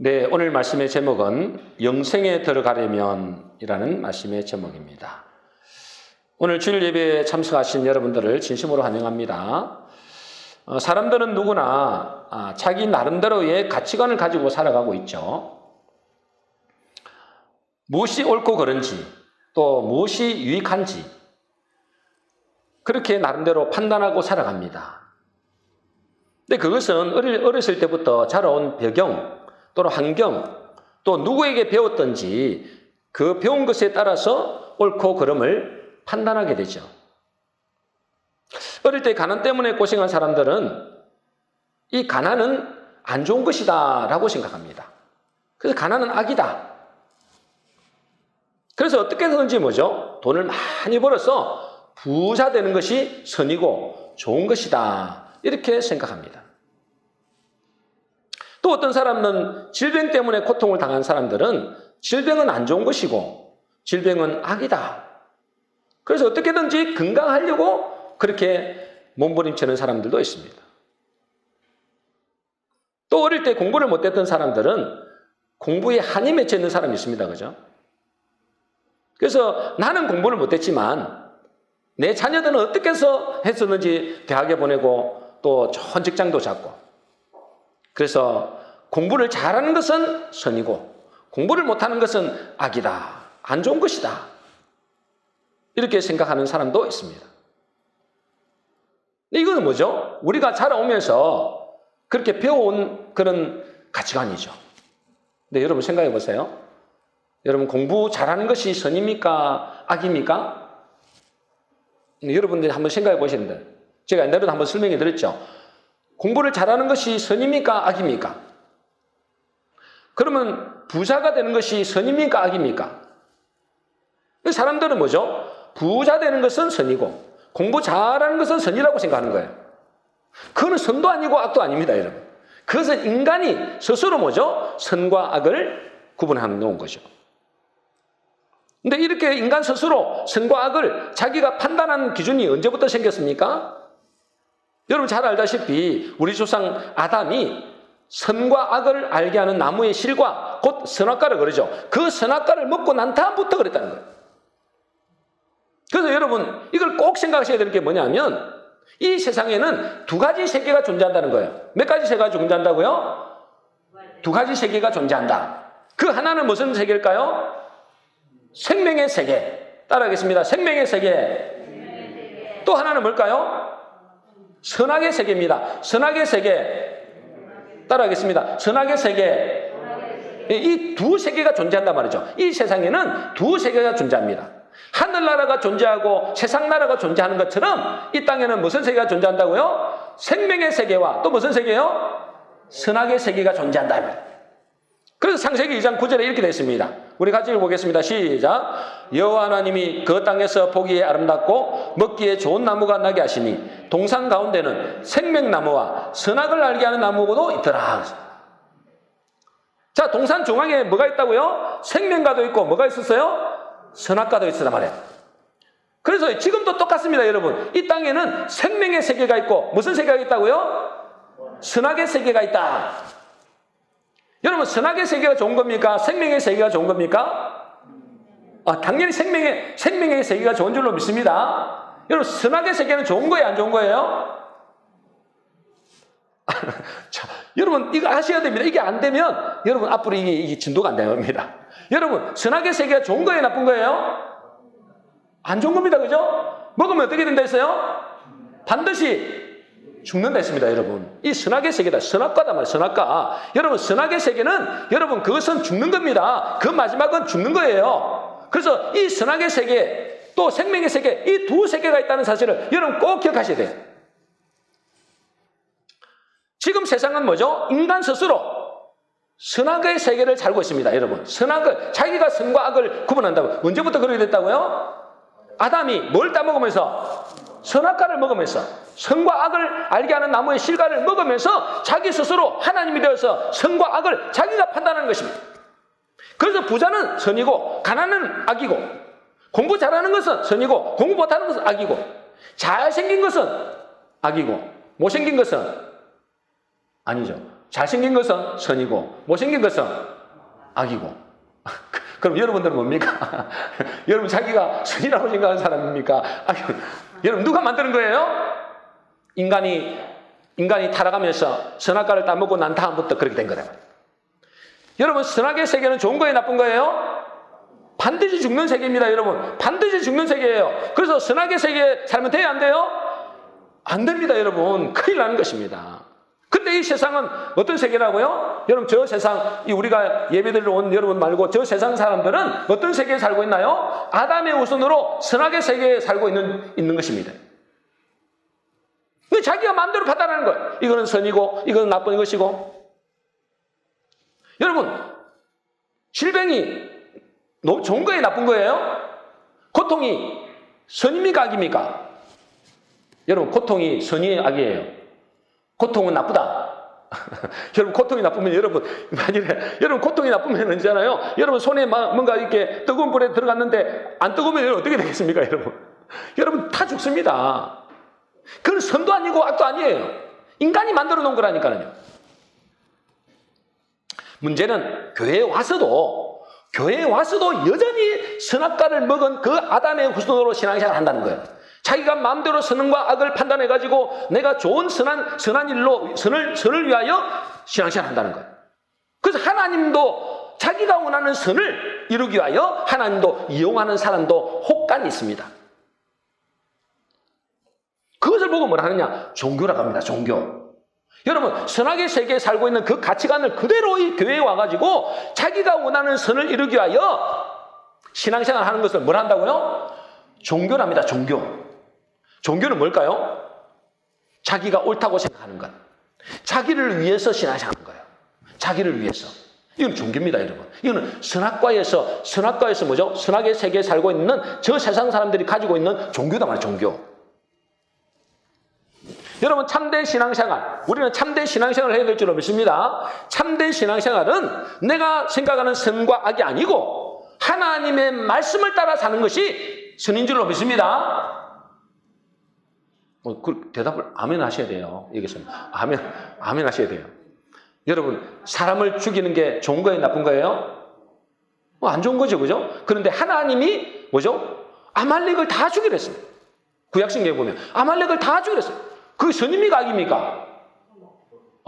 네, 오늘 말씀의 제목은 영생에 들어가려면이라는 말씀의 제목입니다. 오늘 주일 예배에 참석하신 여러분들을 진심으로 환영합니다. 사람들은 누구나 자기 나름대로의 가치관을 가지고 살아가고 있죠. 무엇이 옳고 그른지 또 무엇이 유익한지 그렇게 나름대로 판단하고 살아갑니다. 근데 그것은 어렸을 때부터 자라온 배경 또는 환경, 또 누구에게 배웠던지 그 배운 것에 따라서 옳고 그름을 판단하게 되죠. 어릴 때 가난 때문에 고생한 사람들은 이 가난은 안 좋은 것이다 라고 생각합니다. 그래서 가난은 악이다. 그래서 어떻게 하든지 뭐죠? 돈을 많이 벌어서 부자 되는 것이 선이고 좋은 것이다 이렇게 생각합니다. 또 어떤 사람은 질병 때문에 고통을 당한 사람들은 질병은 안 좋은 것이고 질병은 악이다. 그래서 어떻게든지 건강하려고 그렇게 몸부림치는 사람들도 있습니다. 또 어릴 때 공부를 못했던 사람들은 공부에 한이 맺혀 있는 사람이 있습니다. 그죠? 그래서 나는 공부를 못했지만 내 자녀들은 어떻게 해서 했었는지 대학에 보내고 또 좋은 직장도 잡고 그래서 공부를 잘하는 것은 선이고 공부를 못하는 것은 악이다. 안 좋은 것이다. 이렇게 생각하는 사람도 있습니다. 이거는 뭐죠? 우리가 자라오면서 그렇게 배워온 그런 가치관이죠. 근데 여러분 생각해 보세요. 여러분 공부 잘하는 것이 선입니까? 악입니까? 여러분들이 한번 생각해 보시는데 제가 옛날에도 한번 설명해 드렸죠. 공부를 잘하는 것이 선입니까? 악입니까? 그러면 부자가 되는 것이 선입니까? 악입니까? 사람들은 뭐죠? 부자 되는 것은 선이고 공부 잘하는 것은 선이라고 생각하는 거예요. 그거는 선도 아니고 악도 아닙니다, 여러분. 그것은 인간이 스스로 뭐죠? 선과 악을 구분해 놓은 거죠. 근데 이렇게 인간 스스로 선과 악을 자기가 판단하는 기준이 언제부터 생겼습니까? 여러분 잘 알다시피 우리 조상 아담이 선과 악을 알게 하는 나무의 실과 곧 선악과를 그러죠. 그 선악과를 먹고 난 다음부터 그랬다는 거예요. 그래서 여러분 이걸 꼭 생각하셔야 될 게 뭐냐면 이 세상에는 두 가지 세계가 존재한다는 거예요. 몇 가지 세계가 존재한다고요? 두 가지 세계가 존재한다. 그 하나는 무슨 세계일까요? 생명의 세계. 따라하겠습니다. 생명의 세계. 또 하나는 뭘까요? 선악의 세계입니다. 선악의 세계. 따라하겠습니다. 선악의 세계. 이 두 세계가 존재한단 말이죠. 이 세상에는 두 세계가 존재합니다. 하늘나라가 존재하고 세상나라가 존재하는 것처럼 이 땅에는 무슨 세계가 존재한다고요? 생명의 세계와 또 무슨 세계요? 선악의 세계가 존재한다. 그래서 창세기 2장 9절에 이렇게 되어 있습니다. 우리 같이 읽어보겠습니다. 시작. 여호와 하나님이 그 땅에서 보기에 아름답고 먹기에 좋은 나무가 나게 하시니 동산 가운데는 생명나무와 선악을 알게 하는 나무도 있더라. 자, 동산 중앙에 뭐가 있다고요? 생명과도 있고 뭐가 있었어요? 선악과도 있었단 말이에요. 그래서 지금도 똑같습니다, 여러분. 이 땅에는 생명의 세계가 있고 무슨 세계가 있다고요? 선악의 세계가 있다. 여러분 선악의 세계가 좋은 겁니까? 생명의 세계가 좋은 겁니까? 당연히 생명의 세계가 좋은 줄로 믿습니다. 여러분 선악의 세계는 좋은 거예요? 안 좋은 거예요? 자, 여러분 이거 아셔야 됩니다. 이게 안 되면 여러분 앞으로 이게 진도가 안 됩니다. 여러분 선악의 세계가 좋은 거예요? 나쁜 거예요? 안 좋은 겁니다. 그죠? 먹으면 어떻게 된다 했어요? 반드시 죽는다 했습니다, 여러분. 이 선악의 세계다. 선악과다 말이에요. 선악과. 여러분 선악의 세계는 여러분 그것은 죽는 겁니다. 그 마지막은 죽는 거예요. 그래서 이 선악의 세계 또 생명의 세계 이 두 세계가 있다는 사실을 여러분 꼭 기억하셔야 돼요. 지금 세상은 뭐죠? 인간 스스로 선악의 세계를 살고 있습니다, 여러분. 선악을 자기가 선과 악을 구분한다고. 언제부터 그렇게 됐다고요? 아담이 뭘 따먹으면서? 선악과를 먹으면서 선과 악을 알게 하는 나무의 실과를 먹으면서 자기 스스로 하나님이 되어서 선과 악을 자기가 판단하는 것입니다. 그래서 부자는 선이고 가난은 악이고 공부 잘하는 것은 선이고 공부 못하는 것은 악이고 잘생긴 것은 악이고 못생긴 것은 아니죠. 잘생긴 것은 선이고 못생긴 것은 악이고. 그럼 여러분들은 뭡니까? 여러분 자기가 선이라고 생각하는 사람입니까? 여러분 누가 만드는 거예요? 인간이 타락하면서 선악과를 따먹고 난 다음부터 그렇게 된 거다. 여러분 선악의 세계는 좋은 거예요? 나쁜 거예요? 반드시 죽는 세계입니다. 여러분 반드시 죽는 세계예요. 그래서 선악의 세계에 살면 돼요? 안 돼요? 안 됩니다. 여러분 큰일 나는 것입니다. 근데 이 세상은 어떤 세계라고요? 여러분 저 세상, 우리가 예배드리러 온 여러분 말고 저 세상 사람들은 어떤 세계에 살고 있나요? 아담의 후손으로 선악의 세계에 살고 있는 것입니다. 자기가 마음대로 판단하는 거예요. 이거는 선이고 이거는 나쁜 것이고. 여러분 질병이 좋은 거예요? 나쁜 거예요? 고통이 선입니까? 악입니까? 여러분 고통이 선이에요? 악이에요? 고통은 나쁘다. 여러분 고통이 나쁘면 여러분 고통이 나쁘면 있잖아요. 여러분 손에 뭔가 이렇게 뜨거운 불에 들어갔는데 안 뜨거우면 여러분 어떻게 되겠습니까? 여러분 다 죽습니다. 그건 선도 아니고 악도 아니에요. 인간이 만들어 놓은 거라니까요. 문제는 교회에 와서도 여전히 선악과를 먹은 그 아담의 후손으로 신앙생활을 한다는 거예요. 자기가 마음대로 선과 악을 판단해가지고 내가 좋은 선한 일로 선을 위하여 신앙생활을 한다는 거예요. 그래서 하나님도 자기가 원하는 선을 이루기 위하여 하나님도 이용하는 사람도 혹간 있습니다. 그것을 보고 뭐라 하느냐? 종교라고 합니다. 종교. 여러분 선악의 세계에 살고 있는 그 가치관을 그대로 이 교회에 와가지고 자기가 원하는 선을 이루기 위하여 신앙생활을 하는 것을 뭘 한다고요? 종교랍니다. 종교는 뭘까요? 자기가 옳다고 생각하는 것. 자기를 위해서 신앙생활하는 거예요. 자기를 위해서. 이건 종교입니다, 여러분. 이거는 선악과에서 뭐죠? 선악의 세계에 살고 있는 저 세상 사람들이 가지고 있는 종교다 말이에요, 종교. 여러분 참된 신앙생활, 우리는 참된 신앙생활을 해야 될 줄로 믿습니다. 참된 신앙생활은 내가 생각하는 선과 악이 아니고 하나님의 말씀을 따라 사는 것이 선인 줄로 믿습니다. 그 대답을 아멘 하셔야 돼요. 여기서 아멘 하셔야 돼요. 여러분 사람을 죽이는 게 좋은 거예요? 나쁜 거예요? 안 좋은 거죠, 그죠? 그런데 하나님이 뭐죠? 아말렉을 다 죽이려 했어요. 구약성경에 보면 아말렉을 다 죽이려 했어요. 그게 선입니까? 악입니까?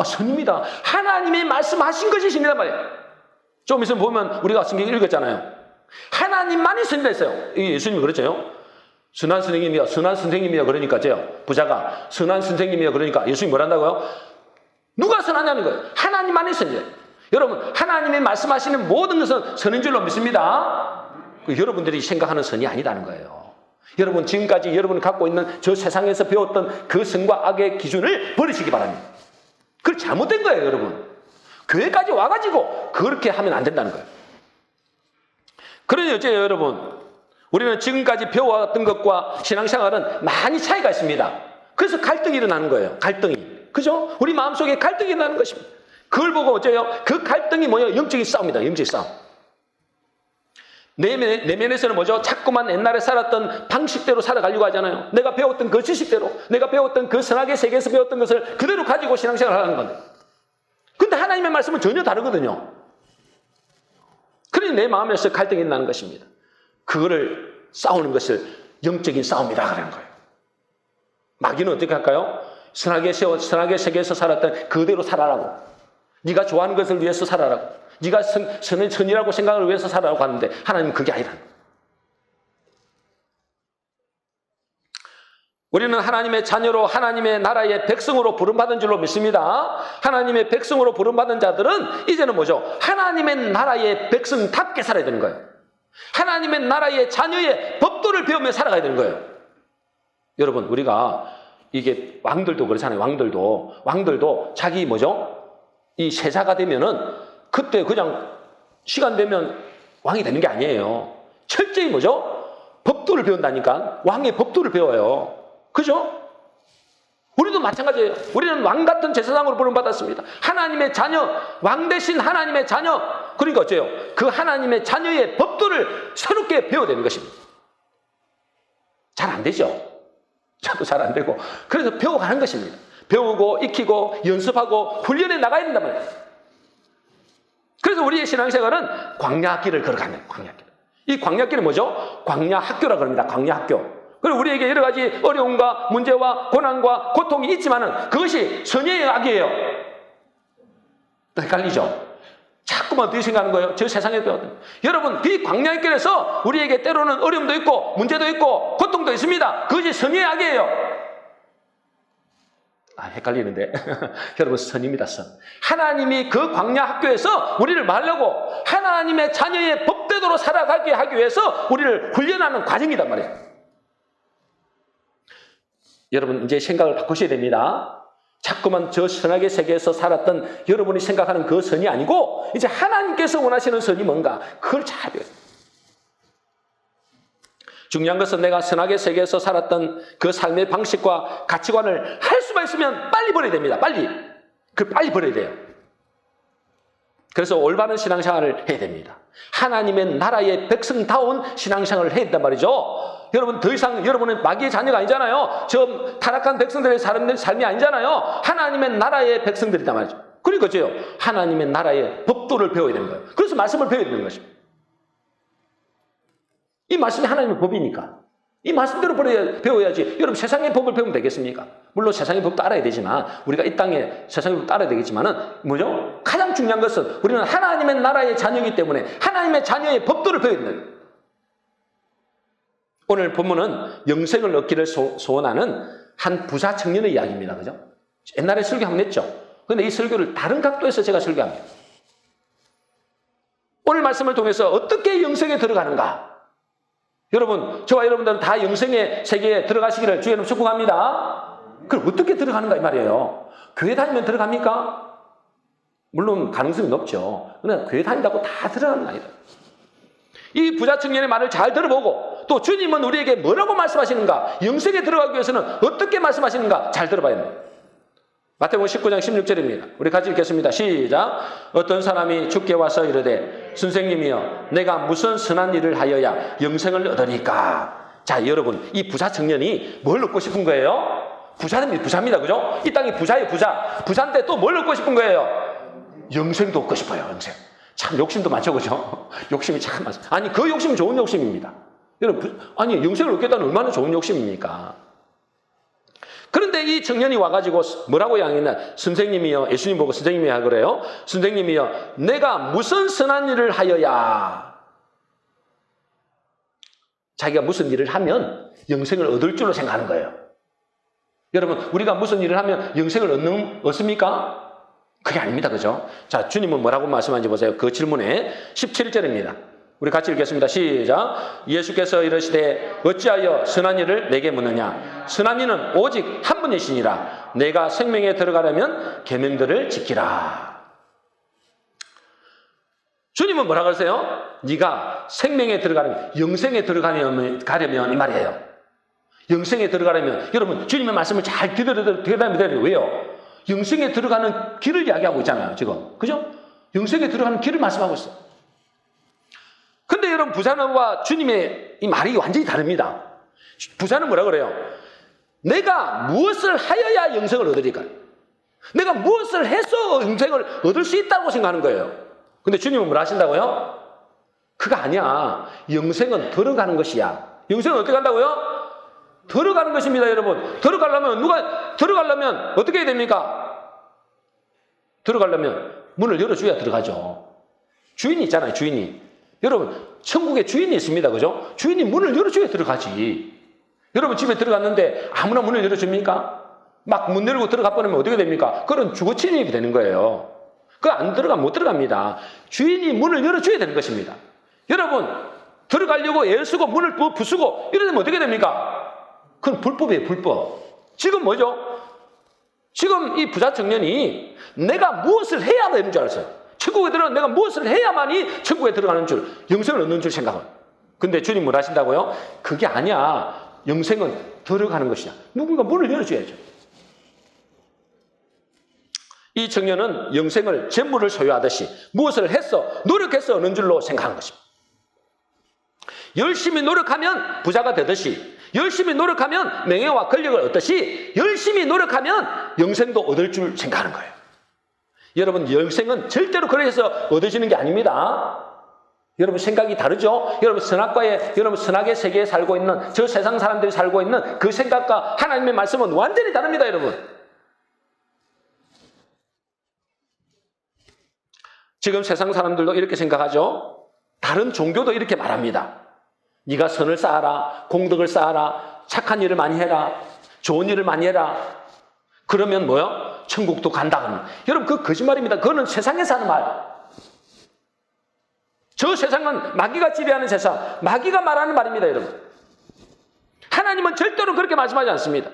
선입니다. 하나님의 말씀하신 것이 신이란 말이에요. 좀 있으면 보면 우리가 성경 읽었잖아요. 하나님만이 선이라 했어요. 예수님이 그랬죠. 선한 선생님이야 그러니까요. 부자가 선한 선생님이야 그러니까 예수님이 뭐란다고요? 누가 선하냐는 거예요. 하나님만이 선이에요. 여러분 하나님의 말씀하시는 모든 것은 선인 줄로 믿습니다. 여러분들이 생각하는 선이 아니다는 거예요. 여러분 지금까지 여러분이 갖고 있는 저 세상에서 배웠던 그 선과 악의 기준을 버리시기 바랍니다. 그건 잘못된 거예요, 여러분. 교회까지 와가지고 그렇게 하면 안 된다는 거예요. 그러니 어째요, 여러분? 우리는 지금까지 배워왔던 것과 신앙생활은 많이 차이가 있습니다. 그래서 갈등이 일어나는 거예요. 갈등이. 그죠? 우리 마음속에 갈등이 일어나는 것입니다. 그걸 보고 어째요? 그 갈등이 뭐예요? 영적인 싸움이다. 영적인 싸움. 내면에서는 뭐죠? 자꾸만 옛날에 살았던 방식대로 살아가려고 하잖아요. 내가 배웠던 그 지식대로, 내가 배웠던 그 선악의 세계에서 배웠던 것을 그대로 가지고 신앙생활을 하는 건데. 근데 하나님의 말씀은 전혀 다르거든요. 그러니 내 마음에서 갈등이 나는 것입니다. 그거를 싸우는 것을 영적인 싸움이다 그러는 거예요. 마귀는 어떻게 할까요? 선악의 세계에서 살았던 그대로 살아라고. 네가 좋아하는 것을 위해서 살아라고. 네가 선이라고 생각을 위해서 살아라고 하는데 하나님은 그게 아니라. 우리는 하나님의 자녀로 하나님의 나라의 백성으로 부름받은 줄로 믿습니다. 하나님의 백성으로 부름받은 자들은 이제는 뭐죠? 하나님의 나라의 백성답게 살아야 되는 거예요. 하나님의 나라의 자녀의 법도를 배우며 살아가야 되는 거예요. 여러분 우리가 이게 왕들도 그렇잖아요. 왕들도 자기 뭐죠? 이 세자가 되면은 그때 그냥 시간 되면 왕이 되는 게 아니에요. 철저히 뭐죠? 법도를 배운다니까. 왕의 법도를 배워요. 그죠? 우리도 마찬가지예요. 우리는 왕 같은 제사장으로 부름받았습니다. 하나님의 자녀, 왕 대신 하나님의 자녀. 그러니까 어째요? 그 하나님의 자녀의 법도를 새롭게 배워야 되는 것입니다. 잘 안 되죠? 자꾸 잘 안 되고. 그래서 배워가는 것입니다. 배우고 익히고 연습하고 훈련해 나가야 된단 말이에요. 그래서 우리의 신앙생활은 광야길을 걸어가는 광야길. 이 광야길은 뭐죠? 광야학교라고 합니다. 광야학교. 그리고 우리에게 여러 가지 어려움과 문제와 고난과 고통이 있지만은 그것이 선의의 악이에요. 헷갈리죠? 자꾸만 어떻게 생각하는 거예요? 저 세상에 배웠던. 여러분, 이 광야의 길에서 우리에게 때로는 어려움도 있고 문제도 있고 고통도 있습니다. 그것이 선의의 악이에요. 헷갈리는데. 여러분, 선입니다, 선. 하나님이 그 광야 학교에서 우리를 말려고 하나님의 자녀의 법대로 살아가게 하기 위해서 우리를 훈련하는 과정이란 말이에요. 여러분, 이제 생각을 바꾸셔야 됩니다. 자꾸만 저 선악의 세계에서 살았던 여러분이 생각하는 그 선이 아니고 이제 하나님께서 원하시는 선이 뭔가 그걸 잘 배워요. 중요한 것은 내가 선악의 세계에서 살았던 그 삶의 방식과 가치관을 할 수만 있으면 빨리 버려야 됩니다. 빨리. 빨리 버려야 돼요. 그래서 올바른 신앙생활을 해야 됩니다. 하나님의 나라의 백성다운 신앙생활을 해야 된단 말이죠. 여러분, 더 이상 여러분은 마귀의 자녀가 아니잖아요. 저 타락한 백성들의 삶이 아니잖아요. 하나님의 나라의 백성들이단 말이죠. 그러니까 하나님의 나라의 법도를 배워야 되는 거예요. 그래서 말씀을 배워야 되는 것입니다. 이 말씀이 하나님의 법이니까 이 말씀대로 배워야지. 여러분, 세상의 법을 배우면 되겠습니까? 물론 세상의 법도 알아야 되지만 우리가 이 땅에 세상의 법도 알아야 되겠지만은 뭐죠? 가장 중요한 것은 우리는 하나님의 나라의 자녀이기 때문에 하나님의 자녀의 법도를 배워야 된다. 오늘 본문은 영생을 얻기를 소원하는 한 부자 청년의 이야기입니다. 그죠? 옛날에 설교 한번 했죠? 그런데 이 설교를 다른 각도에서 제가 설교합니다. 오늘 말씀을 통해서 어떻게 영생에 들어가는가? 여러분, 저와 여러분들은 다 영생의 세계에 들어가시기를 주의 이름으로 축복합니다. 그럼 어떻게 들어가는가 이 말이에요. 교회 다니면 들어갑니까? 물론 가능성이 높죠. 그러나 교회 다닌다고 다 들어가는 거 아니다. 이 부자 청년의 말을 잘 들어보고 또 주님은 우리에게 뭐라고 말씀하시는가, 영생에 들어가기 위해서는 어떻게 말씀하시는가 잘 들어봐야 됩니다. 마태복음 19장 16절입니다. 우리 같이 읽겠습니다. 시작. 어떤 사람이 주께 와서 이르되 선생님이여 내가 무슨 선한 일을 하여야 영생을 얻으리까. 자, 여러분, 이 부자 청년이 뭘 얻고 싶은 거예요? 부자입니다. 그죠? 이 땅이 부자예요. 부자인데 또 뭘 얻고 싶은 거예요? 영생도 얻고 싶어요. 영생. 참 욕심도 많죠. 그죠? 욕심이 참 많습니다. 아니, 그 욕심은 좋은 욕심입니다. 여러분, 아니, 영생을 얻겠다는 얼마나 좋은 욕심입니까? 그런데 이 청년이 와가지고 뭐라고 이야기했나? 선생님이여, 예수님 보고 선생님이야 그래요. 선생님이여, 내가 무슨 선한 일을 하여야, 자기가 무슨 일을 하면 영생을 얻을 줄로 생각하는 거예요. 여러분, 우리가 무슨 일을 하면 영생을 얻습니까? 그게 아닙니다. 그죠? 자, 주님은 뭐라고 말씀하는지 보세요. 그 질문에 17절입니다. 우리 같이 읽겠습니다. 시작. 예수께서 이르시되 어찌하여 선한 일을 내게 묻느냐. 선한 이는 오직 한 분이시니라. 내가 생명에 들어가려면 계명들을 지키라. 주님은 뭐라 그러세요? 네가 생명에 들어가려면, 영생에 들어가려면 이 말이에요. 영생에 들어가려면, 여러분, 주님의 말씀을 잘 들어야 돼요. 왜요? 영생에 들어가는 길을 이야기하고 있잖아요. 지금. 그죠? 영생에 들어가는 길을 말씀하고 있어요. 근데 여러분, 부자와 주님의 이 말이 완전히 다릅니다. 부자는 뭐라 그래요? 내가 무엇을 하여야 영생을 얻으리까? 내가 무엇을 해서 영생을 얻을 수 있다고 생각하는 거예요. 근데 주님은 뭐라 하신다고요? 그거 아니야. 영생은 들어가는 것이야. 영생은 어떻게 한다고요? 들어가는 것입니다, 여러분. 들어가려면 어떻게 해야 됩니까? 들어가려면 문을 열어줘야 들어가죠. 주인이 있잖아요, 주인이. 여러분, 천국에 주인이 있습니다. 그죠? 주인이 문을 열어줘야 들어가지. 여러분, 집에 들어갔는데 아무나 문을 열어줍니까? 막 문 열고 들어가 버리면 어떻게 됩니까? 그건 주거침입이 되는 거예요. 그거 안 들어가면 못 들어갑니다. 주인이 문을 열어줘야 되는 것입니다. 여러분, 들어가려고 애를 쓰고 문을 부수고 이러면 어떻게 됩니까? 그건 불법이에요, 불법. 지금 뭐죠? 지금 이 부자 청년이 내가 무엇을 해야 되는 줄 알았어요. 천국에 들어가면 내가 무엇을 해야만이 천국에 들어가는 줄, 영생을 얻는 줄 생각을. 근데 주님 뭘 하신다고요? 그게 아니야. 영생은 들어가는 것이야. 누군가 문을 열어줘야죠. 이 청년은 영생을 재물을 소유하듯이 무엇을 해서 노력해서 얻는 줄로 생각하는 것입니다. 열심히 노력하면 부자가 되듯이 열심히 노력하면 명예와 권력을 얻듯이 열심히 노력하면 영생도 얻을 줄 생각하는 거예요. 여러분, 영생은 절대로 그래서 얻어지는 게 아닙니다. 여러분, 생각이 다르죠? 여러분, 선악의 세계에 살고 있는, 저 세상 사람들이 살고 있는 그 생각과 하나님의 말씀은 완전히 다릅니다, 여러분. 지금 세상 사람들도 이렇게 생각하죠? 다른 종교도 이렇게 말합니다. 네가 선을 쌓아라, 공덕을 쌓아라, 착한 일을 많이 해라, 좋은 일을 많이 해라. 그러면 뭐요? 천국도 간다. 여러분, 그거 거짓말입니다. 그거는 세상에서 하는 말. 저 세상은 마귀가 지배하는 세상, 마귀가 말하는 말입니다, 여러분. 하나님은 절대로 그렇게 말씀하지 않습니다.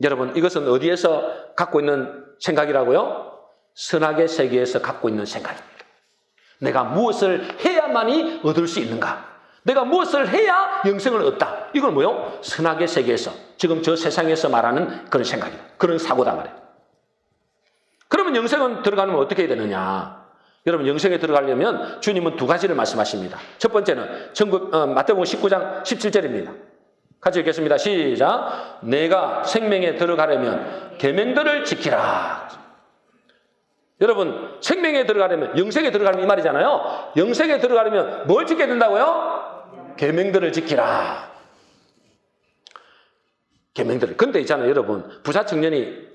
여러분, 이것은 어디에서 갖고 있는 생각이라고요? 선악의 세계에서 갖고 있는 생각입니다. 내가 무엇을 해야만이 얻을 수 있는가? 내가 무엇을 해야 영생을 얻다? 이건 뭐요? 선악의 세계에서, 지금 저 세상에서 말하는 그런 생각이다. 그런 사고다 말이에요. 그러면 영생은 들어가면 어떻게 해야 되느냐? 여러분, 영생에 들어가려면 주님은 두 가지를 말씀하십니다. 첫 번째는 마태복음 19장 17절입니다. 같이 읽겠습니다. 시작. 내가 생명에 들어가려면 계명들을 지키라. 여러분, 생명에 들어가려면, 영생에 들어가려면 이 말이잖아요. 영생에 들어가려면 뭘 지켜야 된다고요? 계명들을 지키라. 계명들을. 근데 있잖아요, 여러분. 부자 청년이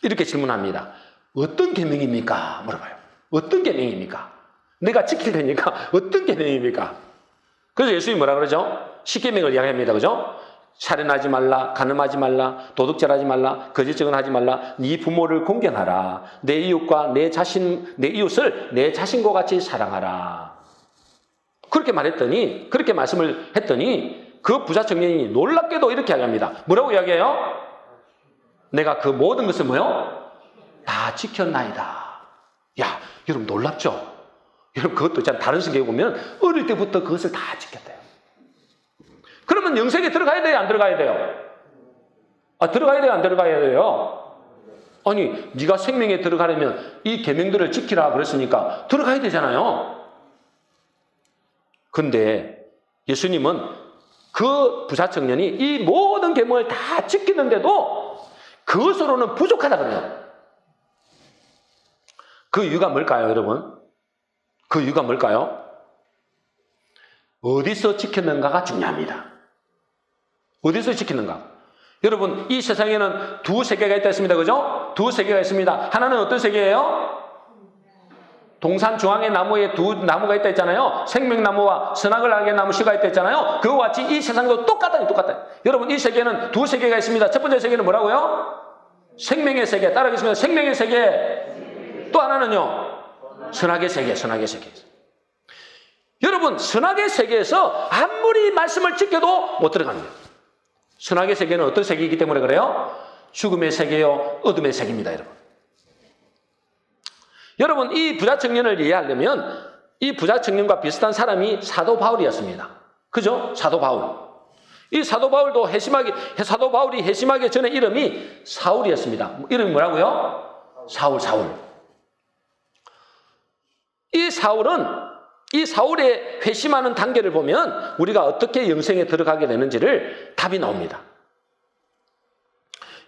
이렇게 질문합니다. 어떤 계명입니까? 물어봐요. 어떤 계명입니까? 내가 지킬 테니까 어떤 계명입니까? 그래서 예수님이 뭐라 그러죠? 10계명을 이야기합니다. 그죠? 살인하지 말라, 간음하지 말라, 도둑질하지 말라, 거짓 증언하지 말라, 네 부모를 공경하라, 내 이웃을 내 자신과 같이 사랑하라. 그렇게 말씀을 했더니 그 부자 청년이 놀랍게도 이렇게 이야기합니다. 뭐라고 이야기해요? 내가 그 모든 것을 뭐요? 다 지켰나이다. 야, 여러분 놀랍죠? 여러분, 그것도 있잖아요. 다른 성경에 보면 어릴 때부터 그것을 다 지켰대요. 그러면 영생에 들어가야 돼요? 안 들어가야 돼요? 들어가야 돼요? 안 들어가야 돼요? 아니, 네가 생명에 들어가려면 이 계명들을 지키라 그랬으니까 들어가야 되잖아요. 근데 예수님은 그 부자 청년이 이 모든 계명을 다 지키는데도 그것으로는 부족하다 그래요. 그 이유가 뭘까요, 여러분? 그 이유가 뭘까요? 어디서 지켰는가가 중요합니다. 어디서 지키는가? 여러분, 이 세상에는 두 세계가 있다 했습니다. 그죠? 두 세계가 있습니다. 하나는 어떤 세계예요? 동산 중앙의 나무에 두 나무가 있다 했잖아요. 생명나무와 선악을 알게 나무 씨가 있다 했잖아요. 그와 같이 이 세상도 똑같아요. 여러분, 이 세계는 두 세계가 있습니다. 첫 번째 세계는 뭐라고요? 생명의 세계. 따라하겠습니다. 생명의 세계. 또 하나는요? 선악의 세계. 여러분, 선악의 세계에서 아무리 말씀을 지켜도 못 들어갑니다. 선악의 세계는 어떤 세계이기 때문에 그래요? 죽음의 세계요, 어둠의 세계입니다, 여러분. 여러분, 이 부자 청년을 이해하려면 이 부자 청년과 비슷한 사람이 사도 바울이었습니다. 그죠? 사도 바울. 이 사도 바울이 회심하기 전에 이름이 사울이었습니다. 이름이 뭐라고요? 사울. 이 사울의 회심하는 단계를 보면 우리가 어떻게 영생에 들어가게 되는지를 답이 나옵니다.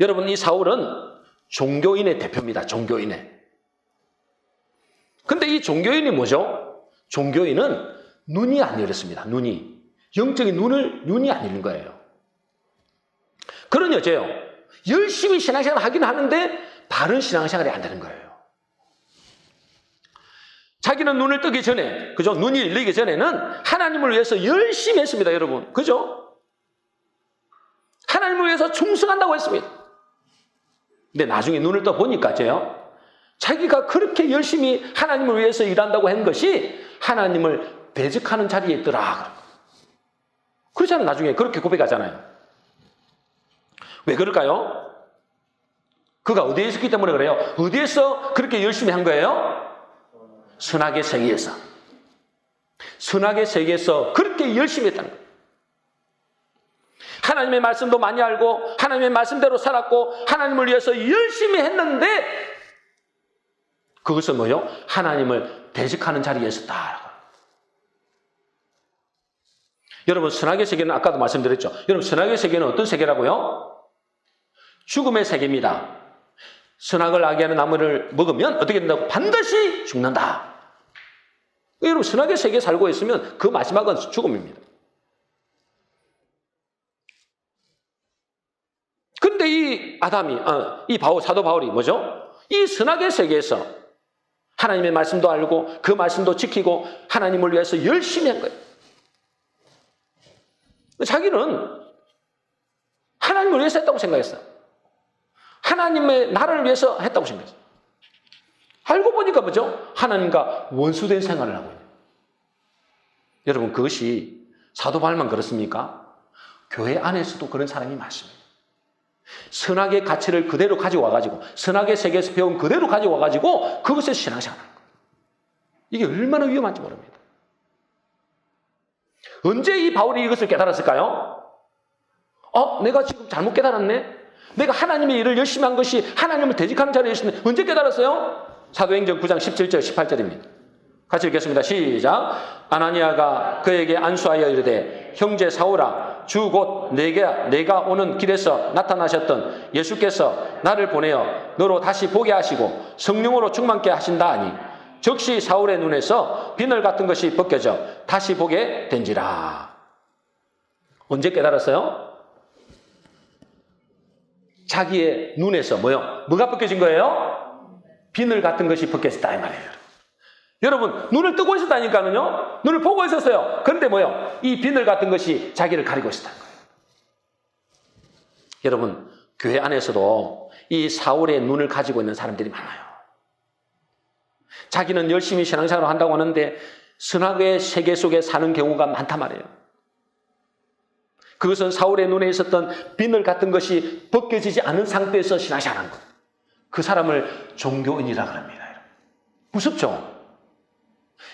여러분, 이 사울은 종교인의 대표입니다. 종교인의. 근데 이 종교인이 뭐죠? 종교인은 눈이 안 열렸습니다. 영적인 눈이 안 열린 거예요. 그런 여자예요. 열심히 신앙생활 하긴 하는데 바른 신앙생활이 안 되는 거예요. 자기는 눈을 뜨기 전에, 그죠? 눈이 열리기 전에는 하나님을 위해서 열심히 했습니다, 여러분. 그죠? 하나님을 위해서 충성한다고 했습니다. 근데 나중에 눈을 떠 보니까요, 자기가 그렇게 열심히 하나님을 위해서 일한다고 한 것이 하나님을 대적하는 자리에 있더라. 그렇잖아요. 나중에 그렇게 고백하잖아요. 왜 그럴까요? 그가 어디에 있었기 때문에 그래요? 어디에서 그렇게 열심히 한 거예요? 선악의 세계에서. 선악의 세계에서 그렇게 열심히 했다는 거예요. 하나님의 말씀도 많이 알고 하나님의 말씀대로 살았고 하나님을 위해서 열심히 했는데 그것은 뭐요? 하나님을 대적하는 자리에 있었다. 여러분, 선악의 세계는 아까도 말씀드렸죠. 여러분, 선악의 세계는 어떤 세계라고요? 죽음의 세계입니다. 선악을 알게 하는 나무를 먹으면 어떻게 된다고? 반드시 죽는다. 여러분, 선악의 세계에 살고 있으면 그 마지막은 죽음입니다. 근데 이 아담이, 사도 바울이 뭐죠? 이 선악의 세계에서 하나님의 말씀도 알고 그 말씀도 지키고 하나님을 위해서 열심히 한 거예요. 자기는 하나님을 위해서 했다고 생각했어요. 하나님의 나라를 위해서 했다고 생각했어요. 알고 보니까 뭐죠? 하나님과 원수된 생활을 하고 있는. 여러분, 그것이 사도 바울만 그렇습니까? 교회 안에서도 그런 사람이 많습니다. 선악의 가치를 그대로 가지고 와가지고, 선악의 세계에서 배운 그대로 가지고 와가지고 그것에서 신앙생활하는 거예요. 이게 얼마나 위험한지 모릅니다. 언제 이 바울이 이것을 깨달았을까요? 내가 지금 잘못 깨달았네? 내가 하나님의 일을 열심히 한 것이 하나님을 대적하는 자리에 있었는데 언제 깨달았어요? 사도행전 9장 17절 18절입니다. 같이 읽겠습니다. 시작. 아나니아가 그에게 안수하여 이르되 형제 사울아, 주 곧 내가 오는 길에서 나타나셨던 예수께서 나를 보내어 너로 다시 보게 하시고 성령으로 충만케 하신다 하니 즉시 사울의 눈에서 비늘 같은 것이 벗겨져 다시 보게 된지라. 언제 깨달았어요? 자기의 눈에서 뭐가 벗겨진 거예요? 비늘 같은 것이 벗겨졌다 이 말이에요. 여러분, 눈을 뜨고 있었다니까요. 눈을 보고 있었어요. 그런데 이 비늘 같은 것이 자기를 가리고 있었다는 거예요. 여러분, 교회 안에서도 이 사울의 눈을 가지고 있는 사람들이 많아요. 자기는 열심히 신앙생활을 한다고 하는데 선악의 세계 속에 사는 경우가 많단 말이에요. 그것은 사울의 눈에 있었던 비늘 같은 것이 벗겨지지 않은 상태에서 신앙생활하는 거예요. 그 사람을 종교인이라고 합니다. 무섭죠?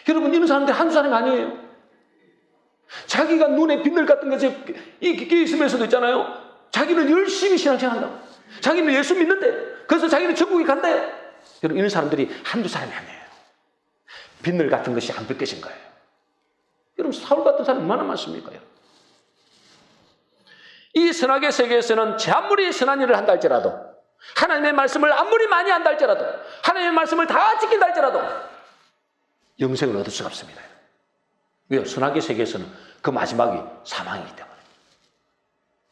여러분, 이런 사람들 한두 사람이 아니에요. 자기가 눈에 비늘 같은 것이 끼 있으면서도 있잖아요. 자기는 열심히 신앙생활한다고. 자기는 예수 믿는데, 그래서 자기는 천국에 간대. 여러분, 이런 사람들이 한두 사람이 아니에요. 비늘 같은 것이 안 벗겨진 거예요. 여러분, 사울 같은 사람 얼마나 많습니까? 이 선악의 세계에서는 아무리 선한 일을 한다 할지라도, 하나님의 말씀을 아무리 많이 한다 할지라도, 하나님의 말씀을 다 지킨다 할지라도 영생을 얻을 수가 없습니다. 왜요? 선악의 세계에서는 그 마지막이 사망이기 때문에.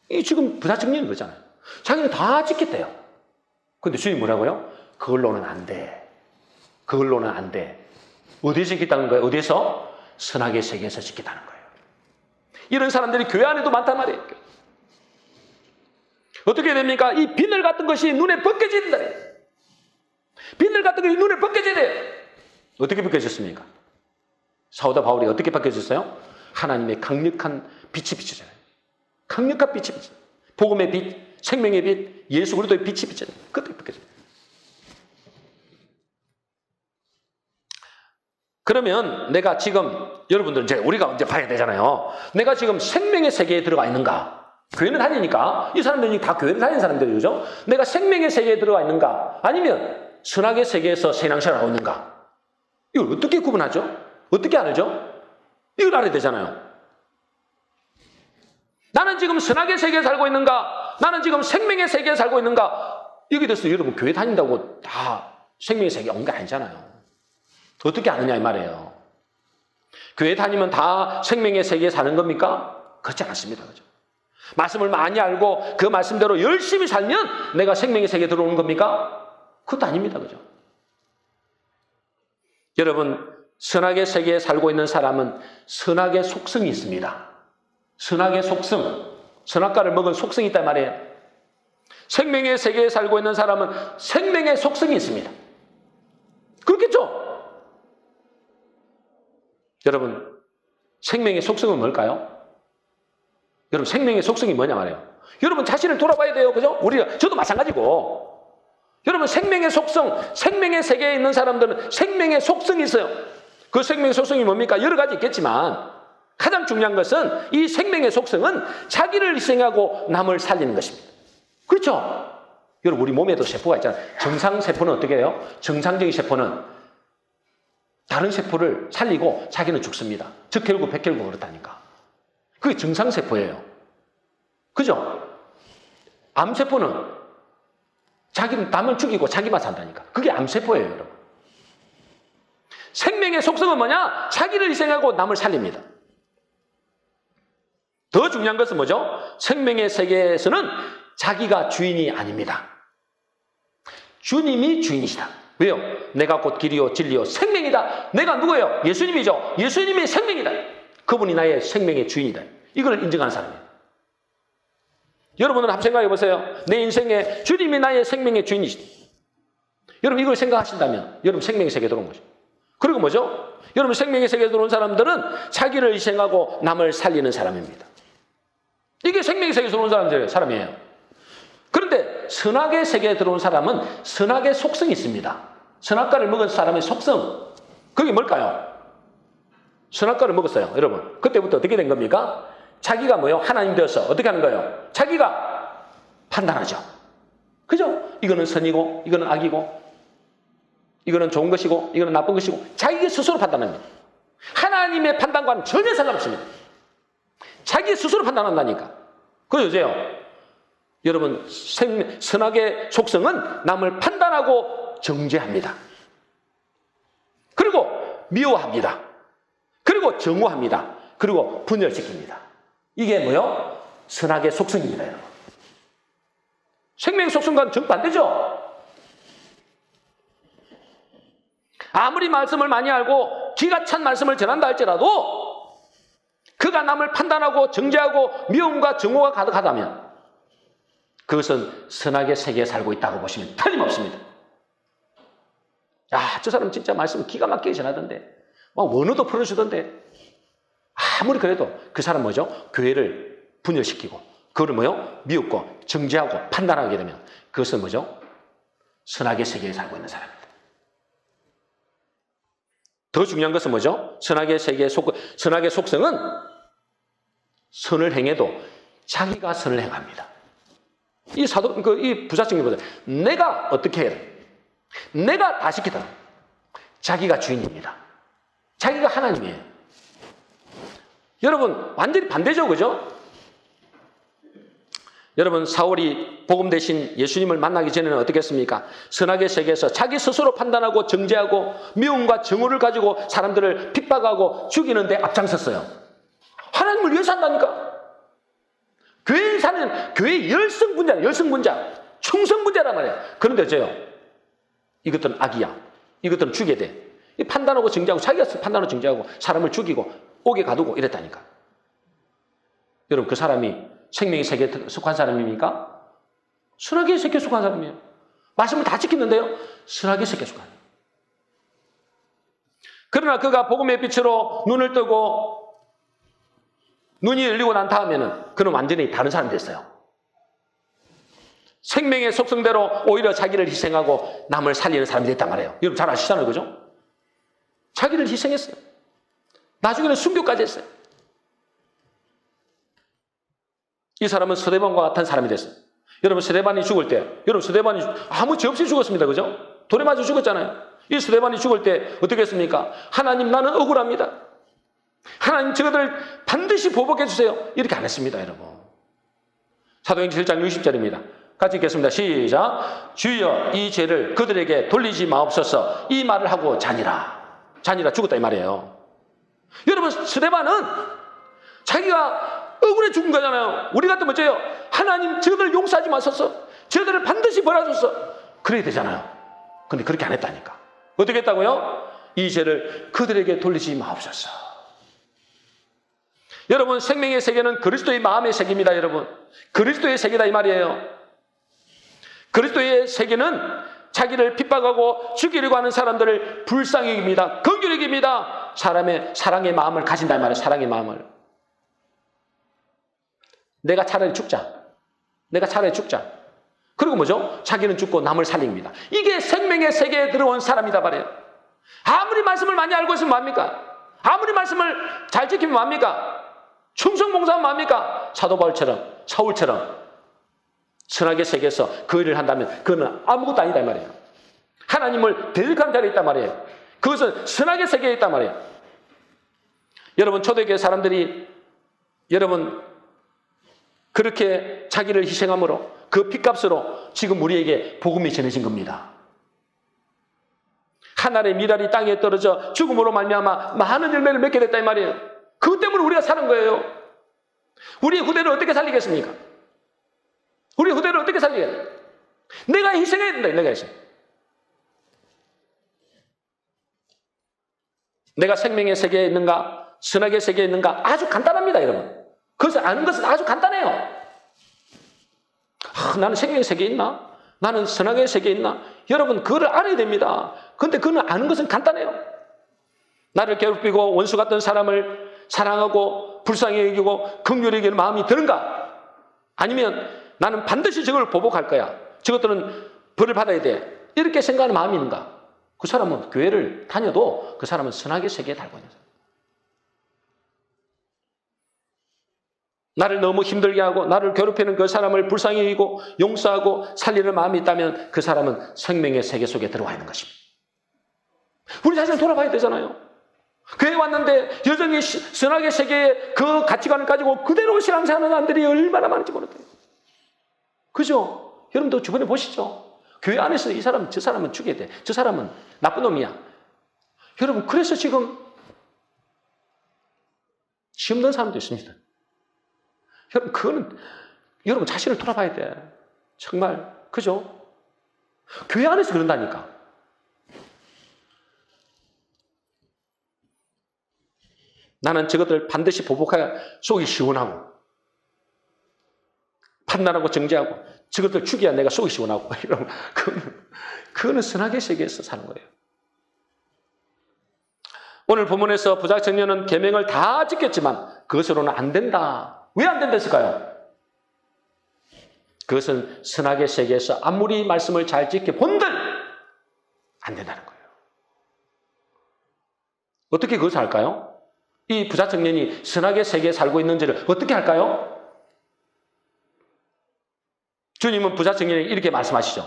이 지금 부사증리는 거잖아요. 자기는 다 지켰대요. 근데 주님이 뭐라고요? 그걸로는 안 돼. 그걸로는 안 돼. 어디서 지켰다는 거예요? 어디서? 선악의 세계에서 지켰다는 거예요. 이런 사람들이 교회 안에도 많단 말이에요. 어떻게 됩니까? 이 비늘 같은 것이 눈에 벗겨진다. 비늘 같은 것이 눈에 벗겨져야 돼요. 어떻게 벗겨졌습니까? 사도 바울이 어떻게 벗겨졌어요? 하나님의 강력한 빛이 비치잖아요. 강력한 빛이 비치잖아요. 복음의 빛, 생명의 빛, 예수 그리스도의 빛이 비치잖아요. 그때 벗겨져요. 그러면 내가 지금 여러분들 우리가 이제 봐야 되잖아요. 내가 지금 생명의 세계에 들어가 있는가? 교회는 다니니까 이 사람들이 다 교회를 다니는 사람들이죠. 그죠? 내가 생명의 세계에 들어가 있는가? 아니면 선악의 세계에서 신앙생활을 하고 있는가? 이걸 어떻게 구분하죠? 어떻게 알죠? 이걸 알아야 되잖아요. 나는 지금 선악의 세계에 살고 있는가? 나는 지금 생명의 세계에 살고 있는가? 여기 대해서 여러분 교회 다닌다고 다 생명의 세계에 온 게 아니잖아요. 어떻게 아느냐 이 말이에요. 교회 다니면 다 생명의 세계에 사는 겁니까? 그렇지 않습니다. 그죠? 말씀을 많이 알고 그 말씀대로 열심히 살면 내가 생명의 세계에 들어오는 겁니까? 그것도 아닙니다. 그죠? 여러분, 선악의 세계에 살고 있는 사람은 선악의 속성이 있습니다. 선악의 속성, 선악과를 먹은 속성이 있단 말이에요. 생명의 세계에 살고 있는 사람은 생명의 속성이 있습니다. 그렇겠죠? 여러분, 생명의 속성은 뭘까요? 여러분, 생명의 속성이 뭐냐 말이에요. 여러분 자신을 돌아봐야 돼요. 그죠? 저도 마찬가지고. 여러분, 생명의 속성, 생명의 세계에 있는 사람들은 생명의 속성이 있어요. 그 생명의 속성이 뭡니까? 여러 가지 있겠지만 가장 중요한 것은 이 생명의 속성은 자기를 희생하고 남을 살리는 것입니다. 그렇죠? 여러분, 우리 몸에도 세포가 있잖아요. 정상세포는 어떻게 해요? 정상적인 세포는 다른 세포를 살리고 자기는 죽습니다. 적혈구, 백혈구 그렇다니까. 그게 정상세포예요. 그죠? 암세포는 자기는 남을 죽이고 자기만 산다니까. 그게 암세포예요, 여러분. 생명의 속성은 뭐냐? 자기를 희생하고 남을 살립니다. 더 중요한 것은 뭐죠? 생명의 세계에서는 자기가 주인이 아닙니다. 주님이 주인이시다. 왜요? 내가 곧 길이요 진리요 생명이다. 내가 누구예요? 예수님이죠. 예수님이 생명이다. 그분이 나의 생명의 주인이다. 이걸 인정하는 사람이에요. 여러분은 한번 생각해 보세요. 내 인생에 주님이 나의 생명의 주인이시다. 여러분 이걸 생각하신다면 여러분 생명의 세계에 들어온 것이죠. 그리고 뭐죠? 여러분 생명의 세계에 들어온 사람들은 자기를 희생하고 남을 살리는 사람입니다. 이게 생명의 세계에 들어온 사람이에요. 그런데 선악의 세계에 들어온 사람은 선악의 속성이 있습니다. 선악과를 먹은 사람의 속성. 그게 뭘까요? 선악과를 먹었어요. 여러분. 그때부터 어떻게 된 겁니까? 자기가 뭐요? 하나님 되어서 어떻게 하는 거예요? 자기가 판단하죠. 그죠? 이거는 선이고 이거는 악이고 이거는 좋은 것이고 이거는 나쁜 것이고 자기 스스로 판단합니다. 하나님의 판단과는 전혀 상관없습니다. 자기 스스로 판단한다니까. 그러세요. 여러분 선악의 속성은 남을 판단하고 정죄합니다. 그리고 미워합니다. 그리고 정오합니다. 그리고 분열시킵니다. 이게 뭐요? 선악의 속성입니다. 여러분. 생명의 속성과는 정반대죠. 아무리 말씀을 많이 알고 기가 찬 말씀을 전한다 할지라도 그가 남을 판단하고 정죄하고 미움과 정오가 가득하다면 그것은 선악의 세계에 살고 있다고 보시면 틀림없습니다. 야, 저 사람 진짜 말씀 기가 막히게 전하던데 막 원어도 풀어주던데 아무리 그래도 그 사람 뭐죠? 교회를 분열시키고 그거를 뭐요? 미웃고 정죄하고 판단하게 되면 그것은 뭐죠? 선악의 세계에 살고 있는 사람입니다. 더 중요한 것은 뭐죠? 선악의 속성은 선을 행해도 자기가 선을 행합니다. 이 부사증이 보세요. 내가 어떻게 해라. 내가 다 시키다. 자기가 주인입니다. 자기가 하나님이에요. 여러분 완전히 반대죠, 그죠? 여러분 사울이 복음 대신 예수님을 만나기 전에는 어떻게 했습니까? 선악의 세계에서 자기 스스로 판단하고 정죄하고 미움과 정오를 가지고 사람들을 핍박하고 죽이는데 앞장섰어요. 하나님을 위해서 한다니까. 교회에 사는 교회의 열성분자, 충성분자란 말이에요. 그런데 어째요? 이것들은 악이야. 이것들은 죽여야 돼. 판단하고 정죄하고 자기가 판단하고 정죄하고 사람을 죽이고 옥에 가두고 이랬다니까. 여러분 그 사람이 생명의 세계에 속한 사람입니까? 선악의 세계에 속한 사람이에요. 말씀을 다 지켰는데요. 선악의 세계에 속한. 그러나 그가 복음의 빛으로 눈을 뜨고 눈이 열리고 난 다음에는 그는 완전히 다른 사람이 됐어요. 생명의 속성대로 오히려 자기를 희생하고 남을 살리는 사람이 됐단 말이에요. 여러분 잘 아시잖아요, 그죠? 자기를 희생했어요. 나중에는 순교까지 했어요. 이 사람은 스데반과 같은 사람이 됐어요. 여러분 스데반이 죽을 때, 여러분 스데반이 아무 죄 없이 죽었습니다, 그죠? 돌에 맞아 죽었잖아요. 이 스데반이 죽을 때 어떻게 했습니까? 하나님 나는 억울합니다. 하나님 저들을 반드시 보복해 주세요. 이렇게 안 했습니다, 여러분. 사도행전 7장 60절입니다. 같이 읽겠습니다. 시작. 주여 이 죄를 그들에게 돌리지 마옵소서. 이 말을 하고 자니라. 자니라 죽었다 이 말이에요. 여러분 스데반은 자기가 억울해 죽은 거잖아요. 우리 같으면 어째요? 하나님 저들을 용서하지 마소서. 저들을 반드시 벌하소서. 그래야 되잖아요. 근데 그렇게 안 했다니까. 어떻게 했다고요? 이 죄를 그들에게 돌리지 마옵소서. 여러분 생명의 세계는 그리스도의 마음의 세계입니다. 여러분 그리스도의 세계다 이 말이에요. 그리스도의 세계는 자기를 핍박하고 죽이려고 하는 사람들을 불쌍히 여깁니다. 긍휼히 여깁니다. 사람의 사랑의 마음을 가진다 이 말이에요. 사랑의 마음을. 내가 차라리 죽자. 그리고 뭐죠? 자기는 죽고 남을 살립니다. 이게 생명의 세계에 들어온 사람이다 말이에요. 아무리 말씀을 많이 알고 있으면 뭐합니까? 아무리 말씀을 잘 지키면 뭐합니까? 충성봉사하면 뭐합니까? 사도 바울처럼 사울처럼 선악의 세계에서 그 일을 한다면 그거는 아무것도 아니다 이 말이에요. 하나님을 대적하는 자리에 있단 말이에요. 그것은 선악의 세계에 있단 말이에요. 여러분 초대교회 사람들이 여러분, 그렇게 자기를 희생함으로 그 핏값으로 지금 우리에게 복음이 전해진 겁니다. 한 알의 밀알이 땅에 떨어져 죽음으로 말미암아 많은 열매를 맺게 됐다 이 말이에요. 그것 때문에 우리가 사는 거예요. 우리의 후대를 어떻게 살리겠습니까? 우리 후대를 어떻게 살리겠어요? 내가 희생해야 된다. 내가 희생. 내가 생명의 세계에 있는가, 선악의 세계에 있는가 아주 간단합니다, 여러분. 그것을 아는 것은 아주 간단해요. 나는 생명의 세계에 있나? 나는 선악의 세계에 있나? 여러분, 그거를 알아야 됩니다. 그런데 그거는 아는 것은 간단해요. 나를 괴롭히고 원수 같던 사람을 사랑하고 불쌍히 여기고 긍휼히 여기는 마음이 드는가? 아니면 나는 반드시 저걸 보복할 거야. 저것들은 벌을 받아야 돼. 이렇게 생각하는 마음이 있는가? 그 사람은 교회를 다녀도 그 사람은 선악의 세계에 달고 있는 사람. 나를 너무 힘들게 하고 나를 괴롭히는 그 사람을 불쌍히 여기고 용서하고 살리는 마음이 있다면 그 사람은 생명의 세계 속에 들어와 있는 것입니다. 우리 자신을 돌아봐야 되잖아요. 교회에 왔는데 여전히 선악의 세계의 그 가치관을 가지고 그대로 신앙생활하는 사람들이 얼마나 많은지 모르겠어요. 그죠? 여러분도 주변에 보시죠. 교회 안에서 이 사람, 저 사람은 죽여야 돼. 저 사람은 나쁜 놈이야. 여러분, 그래서 지금 시험 든 사람도 있습니다. 여러분, 그거는 여러분 자신을 돌아봐야 돼. 정말, 그죠? 교회 안에서 그런다니까. 나는 저것들 반드시 보복해야 속이 시원하고, 판단하고 정죄하고, 저것들 죽여야 내가 속이 시원하고, 이러면, 그거는 선악의 세계에서 사는 거예요. 오늘 본문에서 부자 청년은 계명을 다 지켰지만 그것으로는 안 된다. 왜 안 된댔을까요? 그것은 선악의 세계에서 아무리 말씀을 잘 지켜본들 안 된다는 거예요. 어떻게 그것을 할까요? 이 부자 청년이 선악의 세계에 살고 있는지를 어떻게 할까요? 주님은 부자 청년에게 이렇게 말씀하시죠.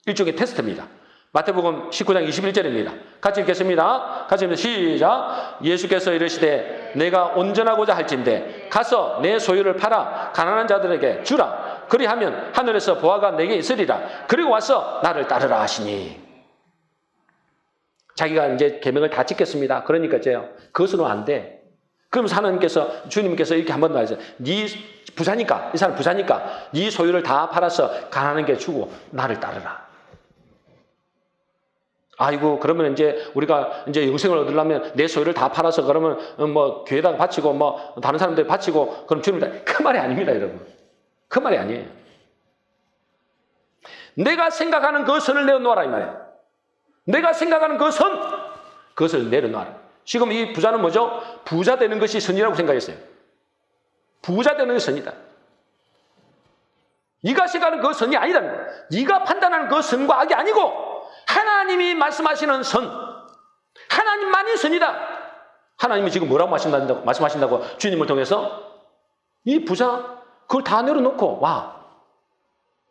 일종의 테스트입니다. 마태복음 19장 21절입니다. 같이 읽겠습니다. 같이 읽습니다. 시작. 예수께서 이르시되 내가 온전하고자 할진대 가서 내 소유를 팔아 가난한 자들에게 주라. 그리하면 하늘에서 보화가 내게 있으리라. 그리고 와서 나를 따르라 하시니. 자기가 이제 계명을 다 지켰습니다. 그러니까 이제요. 그것으로 안 돼. 그러면서 하나님께서, 주님께서 이렇게 한번 말하세요. 네 부자니까, 이 사람 부자니까 네 소유를 다 팔아서 가난한게 주고 나를 따르라. 아이고, 그러면 이제 우리가 이제 영생을 얻으려면 내 소유를 다 팔아서 그러면 뭐 교회에다가 바치고 뭐 다른 사람들 바치고 그럼 주님을 그 말이 아닙니다, 여러분. 그 말이 아니에요. 내가 생각하는 그 선을 내려놓아라 이 말이에요. 내가 생각하는 그 선, 그것을 내려놓아라. 지금 이 부자는 뭐죠? 부자 되는 것이 선이라고 생각했어요. 부자 되는 것이 선이다. 네가 생각하는 그 선이 아니라는 거야. 네가 판단하는 그 선과 악이 아니고 하나님이 말씀하시는 선, 하나님만이 선이다. 하나님이 지금 뭐라고 말씀하신다고 주님을 통해서? 이 부자 그걸 다 내려놓고 와.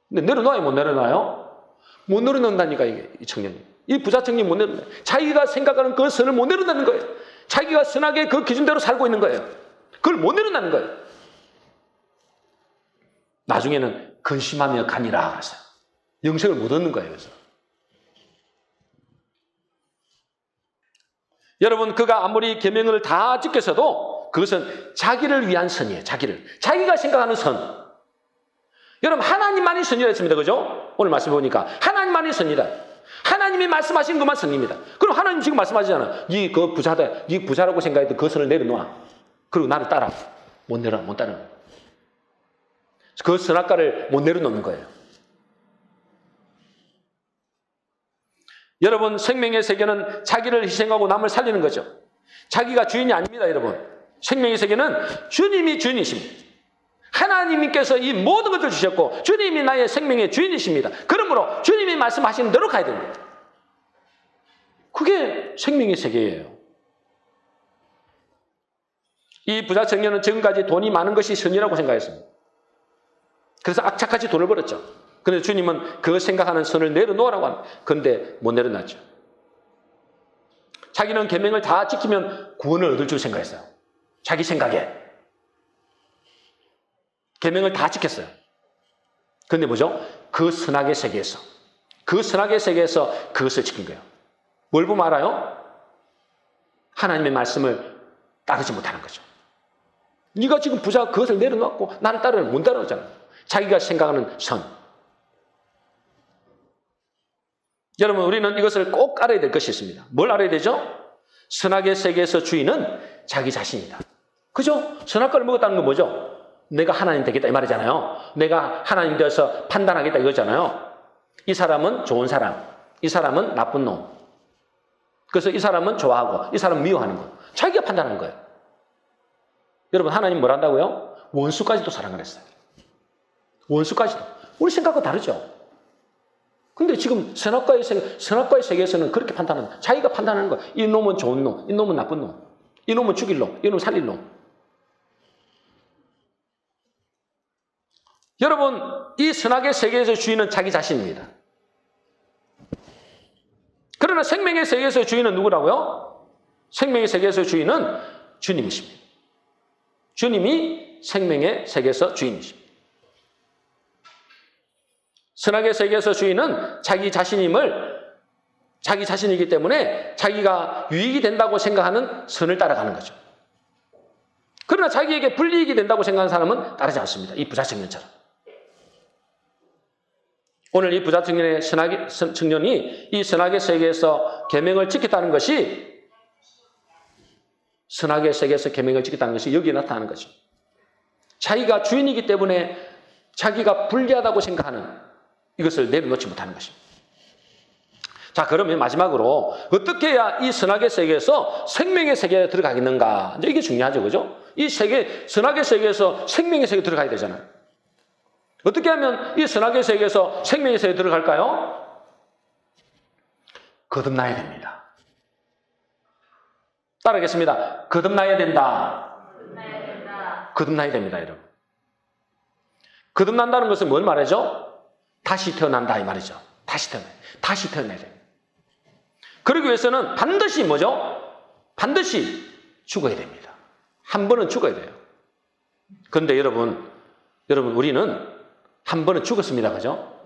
근데 내려놔요, 못 내려놔요? 못 내려놓는다니까 이게 이 청년이. 이 부자 청년이 못 내려놔요. 자기가 생각하는 그 선을 못 내려놓는 거예요. 자기가 선하게 그 기준대로 살고 있는 거예요. 그걸 못 내려놓는 거예요. 나중에는 근심하며 가니라 그랬어요. 영생을 못 얻는 거예요. 그래서. 여러분, 그가 아무리 계명을 다 지켰어도 그것은 자기를 위한 선이에요. 자기가 생각하는 선. 여러분, 하나님만이 선이라 했습니다. 그죠? 오늘 말씀 보니까 하나님만이 선이다. 하나님이 말씀하신 것만 선입니다. 그럼 하나님 지금 말씀하시잖아. 이 그 부자다. 이 부자라고 생각했던 그 선을 내려놓아. 그리고 나를 따라. 못 따라. 그 선악과를 못 내려놓는 거예요. 여러분, 생명의 세계는 자기를 희생하고 남을 살리는 거죠. 자기가 주인이 아닙니다, 여러분. 생명의 세계는 주님이 주인이십니다. 하나님께서 이 모든 것을 주셨고 주님이 나의 생명의 주인이십니다. 그러므로 주님이 말씀하시는 대로 가야 됩니다. 그게 생명의 세계예요. 이 부자 청년은 지금까지 돈이 많은 것이 선이라고 생각했습니다. 그래서 악착같이 돈을 벌었죠. 그런데 주님은 그 생각하는 선을 내려놓으라고 합니다. 그런데 못 내려놨죠. 자기는 계명을 다 지키면 구원을 얻을 줄 생각했어요. 자기 생각에. 계명을 다 지켰어요. 그런데 뭐죠? 그 선악의 세계에서 그것을 지킨 거예요. 뭘 보면 알아요? 하나님의 말씀을 따르지 못하는 거죠. 네가 지금 부자가 그것을 내려놓고 나를 따르는 못 따르잖아. 자기가 생각하는 선. 여러분, 우리는 이것을 꼭 알아야 될 것이 있습니다. 뭘 알아야 되죠? 선악의 세계에서 주인은 자기 자신이다. 그죠? 선악과를 먹었다는 건 뭐죠? 내가 하나님 되겠다 이 말이잖아요. 내가 하나님 되어서 판단하겠다 이거잖아요. 이 사람은 좋은 사람, 이 사람은 나쁜 놈. 그래서 이 사람은 좋아하고 이 사람은 미워하는 거. 자기가 판단하는 거예요. 여러분, 하나님 뭘 한다고요? 원수까지도 사랑을 했어요. 원수까지도. 우리 생각과 다르죠? 근데 지금 선악과의 세계에서는 그렇게 판단하는, 자기가 판단하는 거예요. 이 놈은 좋은 놈, 이 놈은 나쁜 놈, 이 놈은 죽일 놈, 이 놈은 살릴 놈. 여러분, 이 선악의 세계에서 주인은 자기 자신입니다. 그러나 생명의 세계에서 주인은 누구라고요? 생명의 세계에서 주인은 주님이십니다. 주님이 생명의 세계에서 주인이십니다. 선악의 세계에서 주인은 자기 자신이기 때문에 자기가 유익이 된다고 생각하는 선을 따라가는 거죠. 그러나 자기에게 불이익이 된다고 생각하는 사람은 따르지 않습니다. 이 부자 청년처럼. 오늘 이 부자 청년이 이 선악의 세계에서 계명을 지켰다는 것이, 선악의 세계에서 계명을 지켰다는 것이 여기에 나타나는 거죠. 자기가 주인이기 때문에 자기가 불리하다고 생각하는 이것을 내려놓지 못하는 것입니다. 자, 그러면 마지막으로 어떻게 해야 이 선악의 세계에서 생명의 세계에 들어가겠는가? 이제 이게 중요하죠, 그죠? 이 세계, 선악의 세계에서 생명의 세계에 들어가야 되잖아요. 어떻게 하면 이 선악의 세계에서 생명의 세계에 들어갈까요? 거듭나야 됩니다. 따라하겠습니다. 거듭나야 된다. 거듭나야 됩니다, 여러분. 거듭난다는 것은 뭘 말하죠? 다시 태어난다 이 말이죠. 다시 태어나야 돼요. 그러기 위해서는 반드시 뭐죠? 반드시 죽어야 됩니다. 한 번은 죽어야 돼요. 그런데 여러분 우리는 한 번은 죽었습니다. 그죠?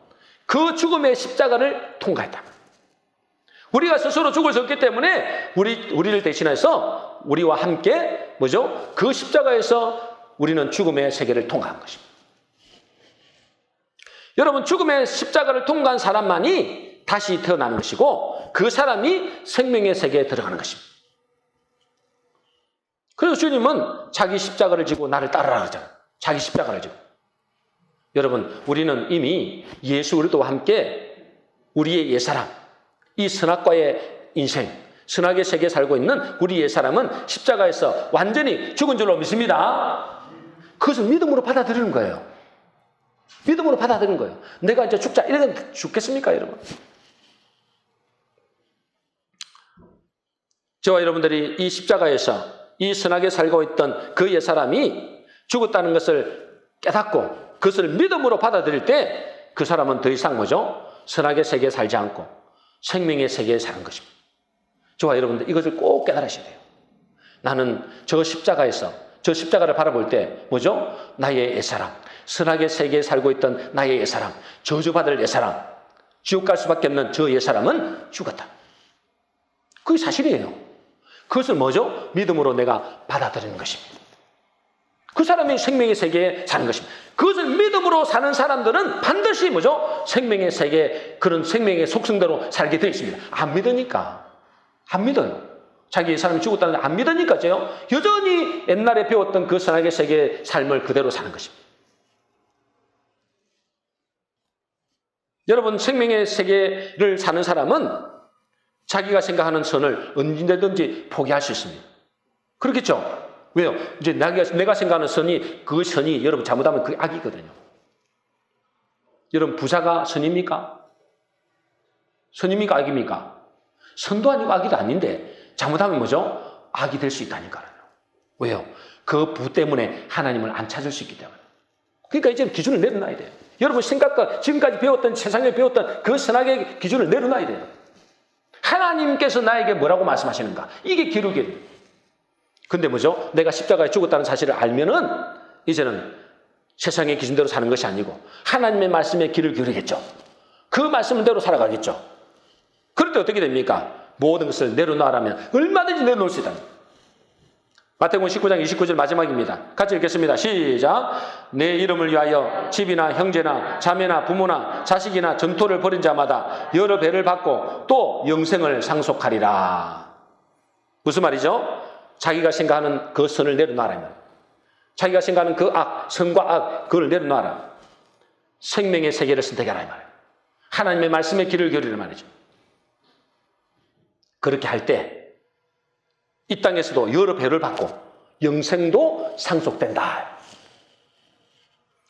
그 죽음의 십자가를 통과했다. 우리가 스스로 죽을 수 없기 때문에 우리를 대신해서 우리와 함께 뭐죠? 그 십자가에서 우리는 죽음의 세계를 통과한 것입니다. 여러분, 죽음의 십자가를 통과한 사람만이 다시 태어나는 것이고 그 사람이 생명의 세계에 들어가는 것입니다. 그래서 주님은 자기 십자가를 지고 나를 따르라 그러잖아요. 자기 십자가를 지고. 여러분, 우리는 이미 예수 그리스도와 함께 우리의 옛사람, 이 선악과의 인생, 선악의 세계에 살고 있는 우리 옛사람은 십자가에서 완전히 죽은 줄로 믿습니다. 그것을 믿음으로 받아들이는 거예요. 믿음으로 받아들이는 거예요. 내가 이제 죽자 이러면 죽겠습니까, 여러분? 저와 여러분들이 이 십자가에서 이 선악에 살고 있던 그 옛사람이 죽었다는 것을 깨닫고 그것을 믿음으로 받아들일 때 그 사람은 더 이상 뭐죠? 선악의 세계에 살지 않고 생명의 세계에 사는 것입니다. 저와 여러분들 이것을 꼭 깨달으셔야 돼요. 나는 저 십자가를 바라볼 때 뭐죠? 나의 옛사람, 선악의 세계에 살고 있던 나의 옛사람, 저주받을 옛사람, 지옥 갈 수밖에 없는 저 옛사람은 죽었다. 그게 사실이에요. 그것을 뭐죠? 믿음으로 내가 받아들이는 것입니다. 그 사람이 생명의 세계에 사는 것입니다. 그것을 믿음으로 사는 사람들은 반드시 뭐죠? 생명의 세계, 그런 생명의 속성대로 살게 되어 있습니다. 안 믿으니까. 안 믿어요. 자기 사람이 죽었다는 안 믿으니까요. 여전히 옛날에 배웠던 그 선악의 세계의 삶을 그대로 사는 것입니다. 여러분, 생명의 세계를 사는 사람은 자기가 생각하는 선을 언제든지 포기할 수 있습니다. 그렇겠죠? 왜요? 이제 내가 생각하는 선이, 그 선이 여러분 잘못하면 그게 악이거든요. 여러분, 부자가 선입니까? 선입니까? 악입니까? 선도 아니고 악이도 아닌데 잘못하면 뭐죠? 악이 될 수 있다니까요. 왜요? 그 부 때문에 하나님을 안 찾을 수 있기 때문에. 그러니까 이제 기준을 내려놔야 돼요. 여러분 생각과 지금까지 배웠던, 세상에 배웠던 그 선악의 기준을 내려놔야 돼요. 하나님께서 나에게 뭐라고 말씀하시는가? 이게 기록이에요. 근데 뭐죠? 내가 십자가에 죽었다는 사실을 알면은 이제는 세상의 기준대로 사는 것이 아니고 하나님의 말씀에 귀를 기울이겠죠. 그 말씀대로 살아가겠죠. 그럴 때 어떻게 됩니까? 모든 것을 내려놓으라면 얼마든지 내려놓을 수 있다. 마태복음 19장 29절 마지막입니다. 같이 읽겠습니다. 시작. 내 이름을 위하여 집이나 형제나 자매나 부모나 자식이나 전토를 벌인 자마다 여러 배를 받고 또 영생을 상속하리라. 무슨 말이죠? 자기가 생각하는 그 선을 내려놔라. 자기가 생각하는 그 악, 선과 악, 그걸 내려놔라. 생명의 세계를 선택하라 이 말이에요. 하나님의 말씀에 귀를 기울이라 말이죠. 그렇게 할 때 이 땅에서도 여러 배를 받고 영생도 상속된다.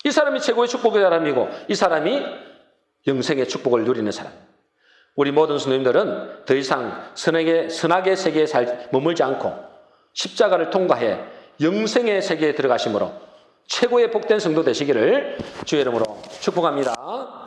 이 사람이 최고의 축복의 사람이고 이 사람이 영생의 축복을 누리는 사람. 우리 모든 성도님들은 더 이상 선악의 세계에 머물지 않고 십자가를 통과해 영생의 세계에 들어가심으로 최고의 복된 성도 되시기를 주의 이름으로 축복합니다.